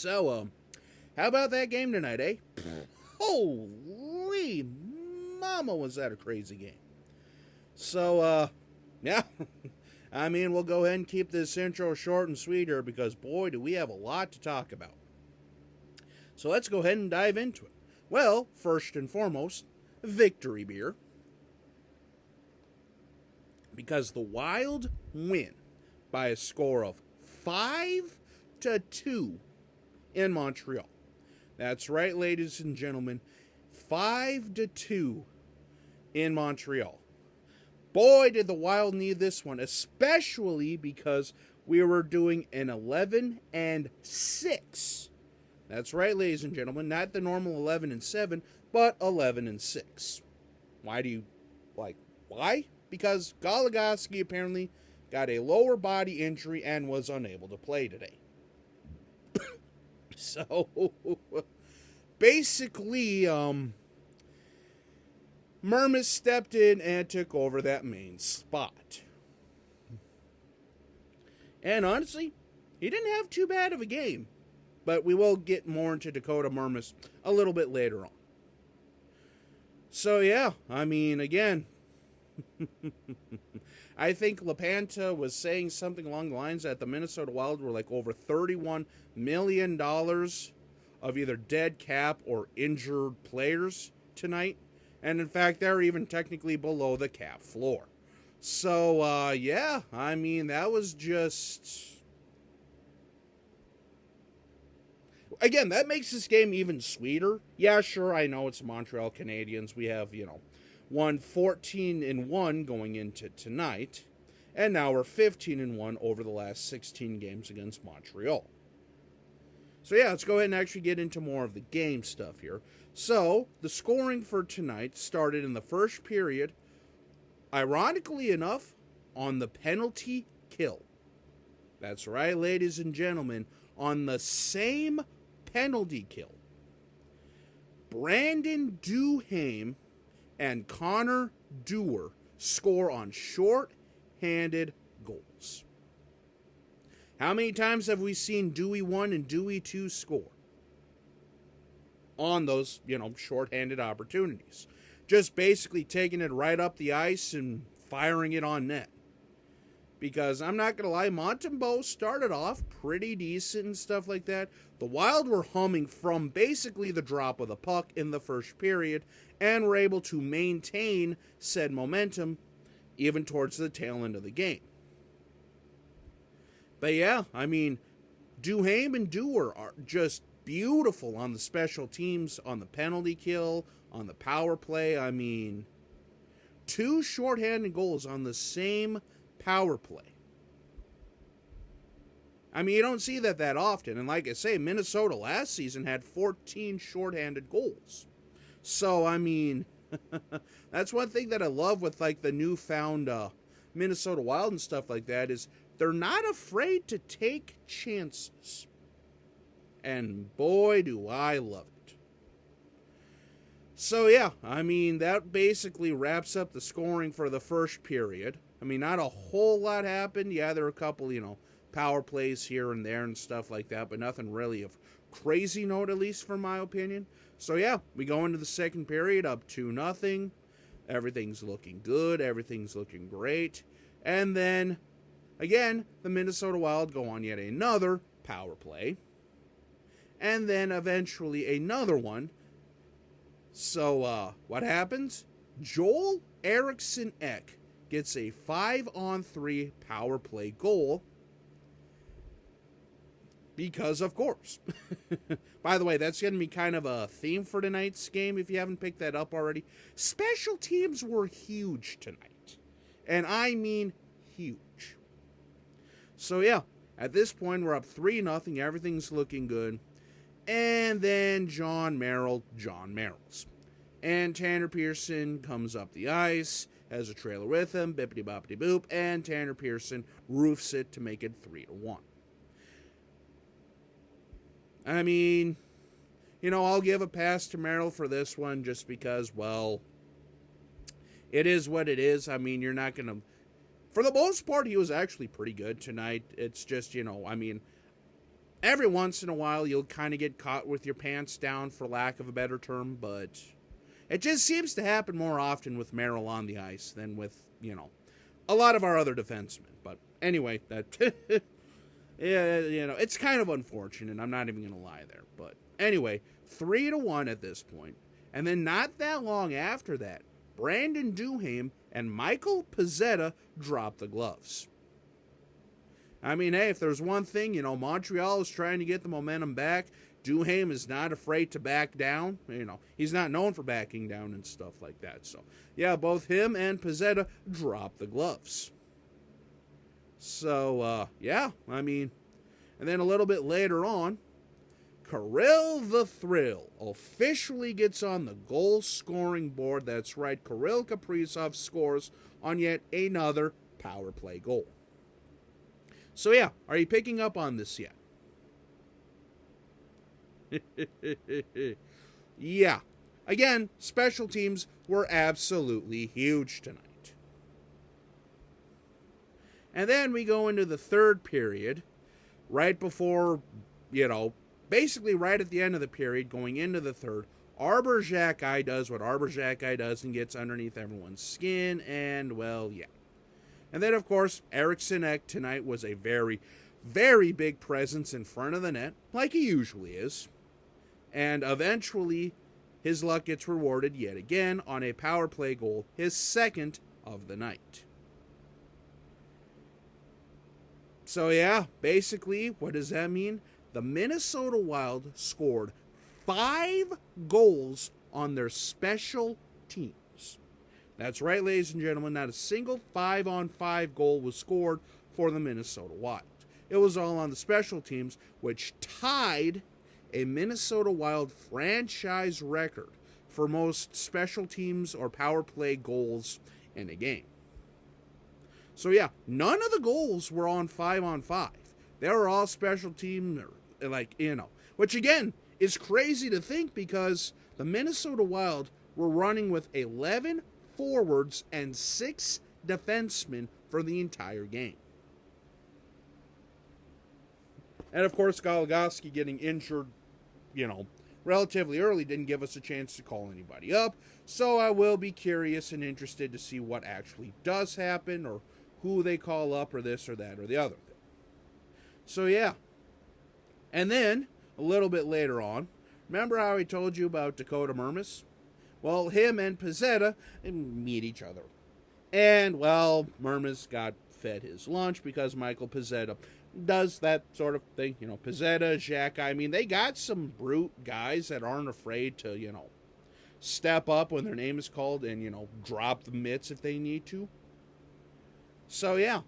So, how about that game tonight, eh? Holy mama, was that a crazy game. So, yeah. I mean, we'll go ahead and keep this intro short and sweet here because, boy, do we have a lot to talk about. So let's go ahead and dive into it. Well, first and foremost, victory beer. Because the Wild win by a score of 5-2 in Montreal. That's right, ladies and gentlemen. 5-2 in Montreal. Boy, did the Wild need this one, especially because we were doing an 11-6. That's right, ladies and gentlemen, not the normal 11-7, but 11-6. Why? Because Goligoski apparently got a lower body injury and was unable to play today. So, basically, Mermis stepped in and took over that main spot. And honestly, he didn't have too bad of a game. But we will get more into Dakota Mermis a little bit later on. So yeah, I mean, again, I think LaPanta was saying something along the lines that the Minnesota Wild were like over $31 million of either dead cap or injured players tonight. And in fact, they're even technically below the cap floor. So, yeah, I mean, that was just... Again, that makes this game even sweeter. Yeah, sure, I know it's Montreal Canadiens. We have, won 14-1 going into tonight. And now we're 15-1 over the last 16 games against Montreal. So yeah, let's go ahead and actually get into more of the game stuff here. So, the scoring for tonight started in the first period, ironically enough, on the penalty kill. That's right, ladies and gentlemen, on the same penalty kill. Brandon Duhaime and Connor Dewar score on short-handed goals. How many times have we seen Dewey 1 and Dewey 2 score on those, short-handed opportunities? Just basically taking it right up the ice and firing it on net. Because I'm not going to lie, Montembeault started off pretty decent and stuff like that. The Wild were humming from basically the drop of the puck in the first period and were able to maintain said momentum even towards the tail end of the game. But yeah, I mean, Duhaime and Dewar are just beautiful on the special teams, on the penalty kill, on the power play. I mean, 2 shorthanded goals on the same power play. I mean, you don't see that often. And like I say, Minnesota last season had 14 shorthanded goals. So, I mean, that's one thing that I love with like the newfound Minnesota Wild and stuff like that is they're not afraid to take chances. And boy, do I love it. So, yeah, I mean, that basically wraps up the scoring for the first period. I mean, not a whole lot happened. Yeah, there were a couple, power plays here and there and stuff like that, but nothing really of crazy note, at least from my opinion. So, yeah, we go into the second period up 2-0. Everything's looking good. Everything's looking great. And then, again, the Minnesota Wild go on yet another power play. And then eventually another one. So, what happens? Joel Eriksson-Ek gets a 5-on-3 power play goal. Because, of course. By the way, that's going to be kind of a theme for tonight's game, if you haven't picked that up already. Special teams were huge tonight. And I mean huge. So, yeah, at this point, we're up 3-0. Everything's looking good. And then John Merrills. And Tanner Pearson comes up the ice, has a trailer with him, bippity-boppity-boop, and Tanner Pearson roofs it to make it 3-1. I mean, I'll give a pass to Merrill for this one just because, well, it is what it is. I mean, you're not going to... For the most part, he was actually pretty good tonight. It's just, every once in a while, you'll kind of get caught with your pants down, for lack of a better term, but it just seems to happen more often with Merrill on the ice than with, a lot of our other defensemen. But anyway, that yeah, it's kind of unfortunate. I'm not even going to lie there. But anyway, 3-1 at this point. And then not that long after that, Brandon Duhaime and Michael Pezzetta dropped the gloves. I mean, hey, if there's one thing, Montreal is trying to get the momentum back. Duhaime is not afraid to back down. He's not known for backing down and stuff like that. So, yeah, both him and Pezzetta dropped the gloves. So, yeah, I mean, and then a little bit later on, Kirill the Thrill officially gets on the goal-scoring board. That's right, Kirill Kaprizov scores on yet another power play goal. So, yeah, are you picking up on this yet? Yeah. Again, special teams were absolutely huge tonight. And then we go into the third period, right before, basically right at the end of the period, going into the third. Arbor Xhekaj does what Arbor Xhekaj does and gets underneath everyone's skin, and, well, yeah. And then, of course, Eriksson Ek tonight was a very, very big presence in front of the net, like he usually is. And eventually, his luck gets rewarded yet again on a power play goal, his second of the night. So yeah, basically, what does that mean? The Minnesota Wild scored 5 goals on their special teams. That's right, ladies and gentlemen, not a single 5-on-5 goal was scored for the Minnesota Wild. It was all on the special teams, which tied a Minnesota Wild franchise record for most special teams or power play goals in a game. So yeah, none of the goals were on 5-on-5. They were all special team, which again is crazy to think because the Minnesota Wild were running with 11 forwards and 6 defensemen for the entire game. And of course, Goligoski getting injured, relatively early didn't give us a chance to call anybody up. So I will be curious and interested to see what actually does happen or who they call up or this or that or the other thing. So yeah. And then, a little bit later on, remember how I told you about Dakota Mermis? Well, him and Pezzetta meet each other. And, well, Mermis got fed his lunch because Michael Pezzetta does that sort of thing. Pezzetta, Xhekaj, I mean, they got some brute guys that aren't afraid to, step up when their name is called and, drop the mitts if they need to. So, yeah.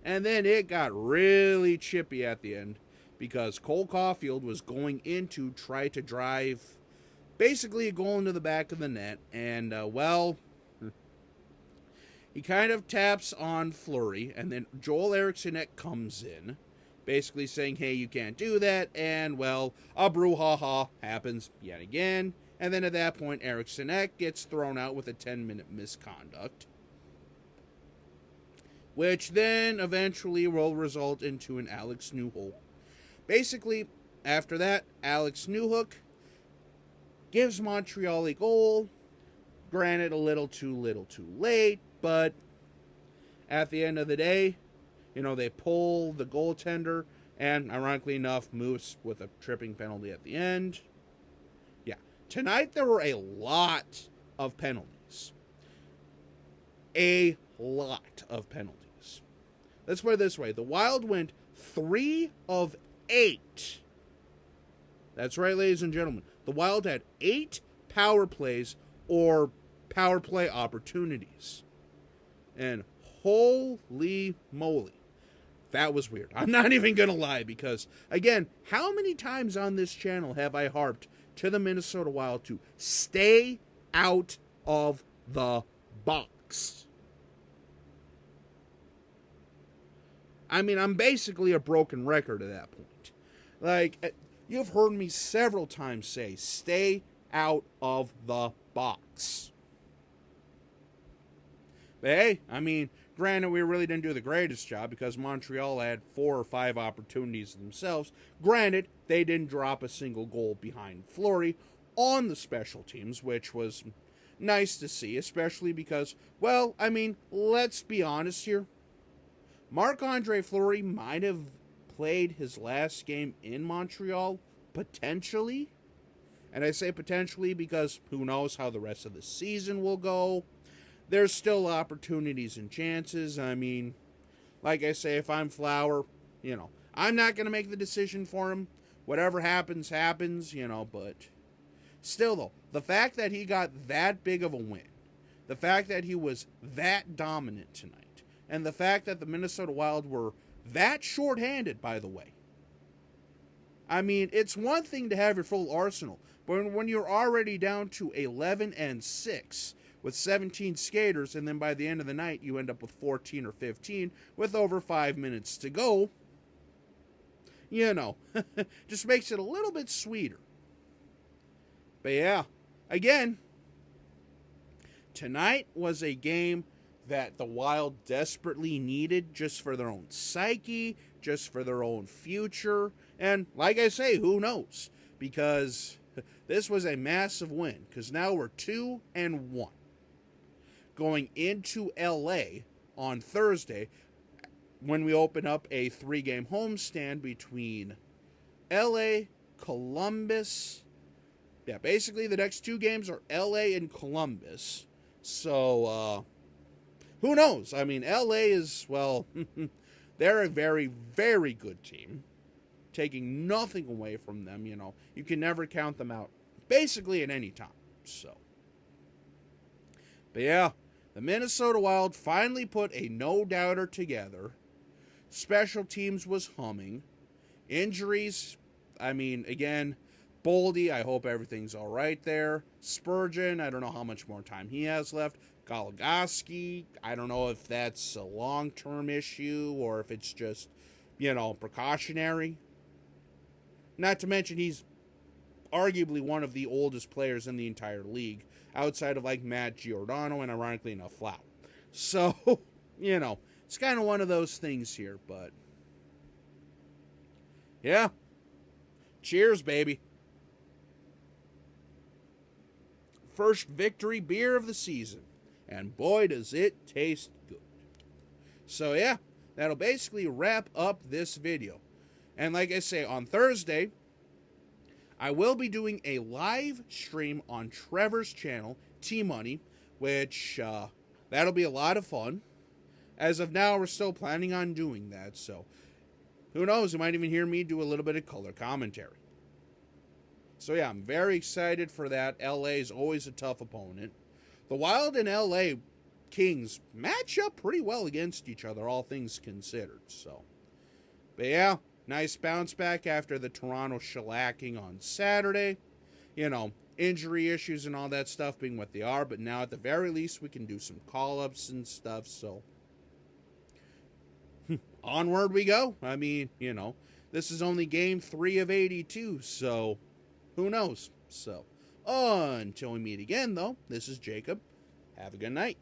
And then it got really chippy at the end because Cole Caulfield was going in to try to drive basically a goal into the back of the net. And, he kind of taps on Fleury, and then Joel Eriksson Ek comes in, basically saying, hey, you can't do that, and, well, a brouhaha happens yet again, and then at that point, Eriksson Ek gets thrown out with a 10-minute misconduct, which then eventually will result into an Alex Newhook. Basically, after that, Alex Newhook gives Montreal a goal, granted a little too late, but at the end of the day, they pull the goaltender, and ironically enough, Moose with a tripping penalty at the end. Yeah, tonight there were a lot of penalties. A lot of penalties. Let's put it this way. The Wild went 3 of 8. That's right, ladies and gentlemen. The Wild had 8 power plays or power play opportunities. And holy moly, that was weird. I'm not even going to lie because, again, how many times on this channel have I harped to the Minnesota Wild to stay out of the box? I mean, I'm basically a broken record at that point. Like, you've heard me several times say, stay out of the box. But hey, I mean, granted, we really didn't do the greatest job because Montreal had 4 or 5 opportunities themselves. Granted, they didn't drop a single goal behind Fleury on the special teams, which was nice to see, especially because, well, I mean, let's be honest here. Marc-Andre Fleury might have played his last game in Montreal, potentially. And I say potentially because who knows how the rest of the season will go. There's still opportunities and chances. I mean, like I say, if I'm Flower, I'm not going to make the decision for him. Whatever happens, happens, but still, though, the fact that he got that big of a win, the fact that he was that dominant tonight, and the fact that the Minnesota Wild were that shorthanded, by the way. I mean, it's one thing to have your full arsenal, but when you're already down to 11-6 with 17 skaters, and then by the end of the night you end up with 14 or 15 with over 5 minutes to go, just makes it a little bit sweeter. But yeah, again, tonight was a game that the Wild desperately needed just for their own psyche, just for their own future. And like I say, who knows? Because this was a massive win. Because now we're 2-1. Going into LA on Thursday when we open up a 3-game homestand between LA, Columbus. Yeah, basically the next 2 games are LA and Columbus. So, who knows? I mean, LA is, well, they're a very, very good team. Taking nothing away from them, You can never count them out, basically at any time. So, but yeah, the Minnesota Wild finally put a no-doubter together. Special teams was humming. Injuries, I mean, again, Boldy, I hope everything's all right there. Spurgeon, I don't know how much more time he has left. Goligoski, I don't know if that's a long-term issue or if it's just, precautionary. Not to mention he's arguably one of the oldest players in the entire league, outside of like Matt Giordano and ironically enough Flower. So, it's kind of one of those things here, but yeah. Cheers, baby. First victory beer of the season. And boy, does it taste good. So yeah, that'll basically wrap up this video. And like I say, on Thursday, I will be doing a live stream on Trevor's channel, T-Money, which that'll be a lot of fun. As of now, we're still planning on doing that, so who knows, you might even hear me do a little bit of color commentary. So yeah, I'm very excited for that. LA is always a tough opponent. The Wild and LA Kings match up pretty well against each other, all things considered. So, but yeah, nice bounce back after the Toronto shellacking on Saturday. Injury issues and all that stuff being what they are, but now at the very least we can do some call-ups and stuff, so onward we go. I mean, this is only game 3 of 82, so who knows? So, until we meet again, though, this is Jacob. Have a good night.